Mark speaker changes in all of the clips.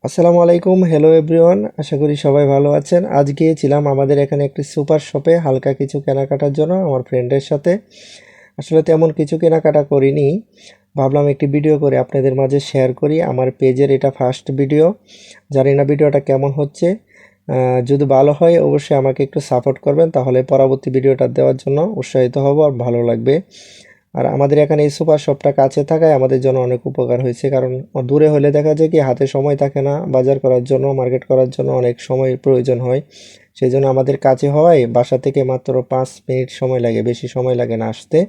Speaker 1: আসসালামু আলাইকুম, hello everyone. আশা করি সবাই ভালো আছেন। আজ গিয়েছিলাম আমাদের এখানে একটি সুপার শপে হালকা কিছু কেনাকাটার জন্য আমার ফ্রেন্ডের সাথে। আসলে তেমন কিছু কেনাকাটা করিনি, ভাবলাম একটি ভিডিও করে আপনাদের মাঝে শেয়ার করি। আমার পেজের এটা ফার্স্ট ভিডিও, জানি না ভিডিওটা কেমন হচ্ছে। যদি ভালো হয় অবশ্যই আমাকে একটু সাপোর্ট করবেন, তাহলে পরবর্তী ভিডিওটা দেওয়ার জন্য উৎসাহিত হব আর ভালো লাগবে। আর আমাদের এখানে এই সুপার শপটা কাছে থাকায় আমাদের জন্য অনেক উপকার হয়েছে, কারণ দূরে হলে দেখা যায় কি হাতে সময় থাকে না, বাজার করার জন্য মার্কেট করার জন্য অনেক সময় প্রয়োজন হয়। সেই জন্য আমাদের কাছে হওয়ায় বাসা থেকে মাত্র 5 মিনিট সময় লাগে, বেশি সময় লাগে না আসতে।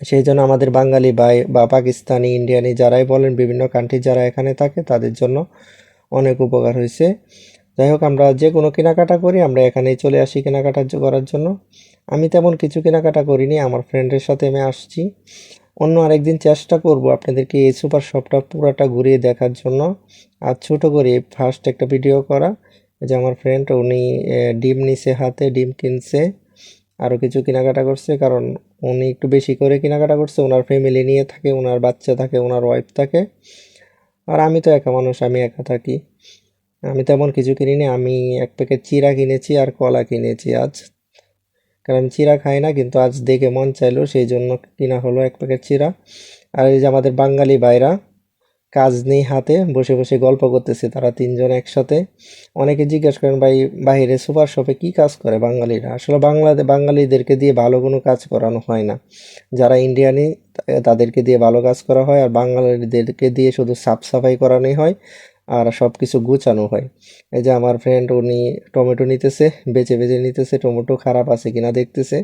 Speaker 1: সেই জন্য আমাদের বাঙালি ভাই বা পাকিস্তানি ইন্ডিয়ানি যারাই বলেন, বিভিন্ন কান্ট্রি যারা এখানে থাকে তাদের জন্য অনেক উপকার হয়েছে। যাই হোক, আমরা যে কোনো কেনাকাটা করি আমরা এখানেই চলে আসি কেনাকাটা করার জন্য। আমি তেমন কিছু কেনাকাটা করিনি, আমার ফ্রেন্ডের সাথে আমি আসছি। অন্য আরেকদিন চেষ্টা করব আপনাদেরকে এই সুপার শপটা পুরাটা ঘুরিয়ে দেখার জন্য, আর ছোট করে ফার্স্ট একটা ভিডিও করা। এই যে আমার ফ্রেন্ড, উনি ডিম নিছে হাতে, ডিম কিনছে, আরও কিছু কেনাকাটা করছে, কারণ উনি একটু বেশি করে কেনাকাটা করছে। ওনার ফ্যামিলি নিয়ে থাকে, ওনার বাচ্চা থাকে, ওনার ওয়াইফ থাকে। আর আমি তো একা মানুষ, আমি একা থাকি। আমি তেমন কিছু কিনিনি, আমি এক প্যাকেট চিড়া কিনেছি আর কলা কিনেছি আজ। কারণ আমি চিড়া খাই না, কিন্তু আজ দেখে মন চাইলো সেই জন্য কিনা হলো এক প্যাকেট চিড়া। আর এই যে আমাদের বাঙালি ভাইরা কাজ নেই হাতে, বসে বসে গল্প করতেছে তারা তিনজন একসাথে। অনেকে জিজ্ঞেস করেন, ভাই বাইরে সুপার শপে কি কাজ করে বাঙালিরা? আসলে বাঙালিদেরকে দিয়ে ভালো কোনো কাজ করানো হয় না। যারা ইন্ডিয়ানি তাদেরকে দিয়ে ভালো কাজ করা হয়, আর বাঙালিদেরকে দিয়ে শুধু সাফ সাফাই করানোই হয় আর সব কিছু গুছানো হয়। এই যে আমার ফ্রেন্ড, উনি টমেটো নিতেছে, বেছে বেছে নিতেছে, টমেটো খারাপ আছে কিনা দেখতেছে।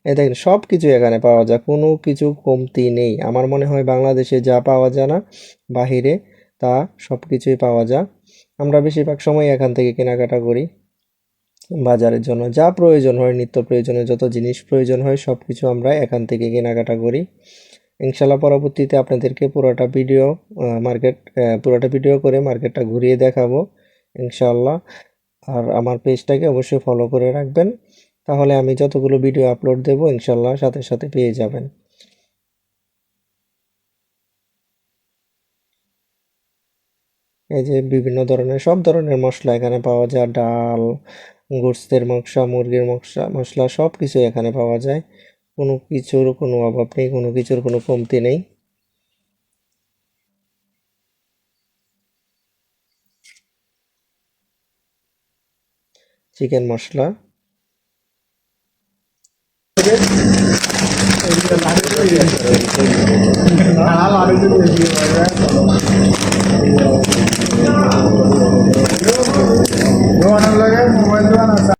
Speaker 1: এই দেখেন, সব কিছু এখানে পাওয়া যায়, কোনো কিছু কমতি নেই। আমার মনে হয় বাংলাদেশে যা পাওয়া যায় না বাহিরে, তা সব কিছুই পাওয়া যায়। আমরা বেশিরভাগ সময় এখান থেকে কেনাকাটা করি। বাজারের জন্য যা প্রয়োজন হয়, নিত্য প্রয়োজনীয় যত জিনিস প্রয়োজন হয় সব কিছু আমরা এখান থেকে কেনাকাটা করি। ইনশাল্লাহ পরবর্তীতে আপনাদেরকে পুরোটা ভিডিও করে মার্কেটটা ঘুরিয়ে দেখাবো ইনশাল্লাহ। আর আমার পেজটাকে অবশ্যই ফলো করে রাখবেন, তাহলে আমি যতগুলো ভিডিও আপলোড দেবো ইনশাল্লাহ সাথে সাথে পেয়ে যাবেন। এই যে বিভিন্ন ধরনের, সব ধরনের মশলা এখানে পাওয়া যায়, ডাল, গোশতের মশলা, মুরগির মশলা সব কিছু এখানে পাওয়া যায়। কোনো কিছুর কোনো অভাব নেই, কোনো কিছুর কোনো কমতি নেই। চিকেন মশলা,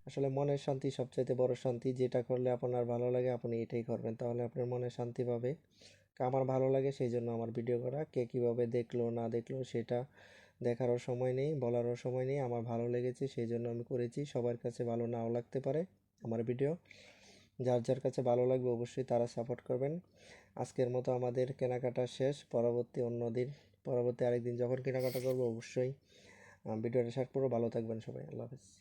Speaker 1: আসলে মনের শান্তি সবচাইতে বড় শান্তি। যেটা করলে আপনার ভালো লাগে আপনি এটাই করবেন, তাহলে আপনার মনে শান্তি পাবে। আমার ভালো লাগে সেই জন্য আমার ভিডিও করা। কে কীভাবে দেখলো না দেখলো সেটা দেখারও সময় নেই, বলারও সময় নেই। আমার ভালো লেগেছে সেই জন্য আমি করেছি। সবার কাছে ভালো নাও লাগতে পারে আমার ভিডিও, যার যার কাছে ভালো লাগবে অবশ্যই তারা সাপোর্ট করবেন। আজকের মতো আমাদের কেনাকাটা শেষ। পরবর্তী আরেকদিন যখন কেনাকাটা করবো অবশ্যই ভিডিওটা শেয়ার করবো। ভালো থাকবেন সবাই, আল্লাহ হাফেজ।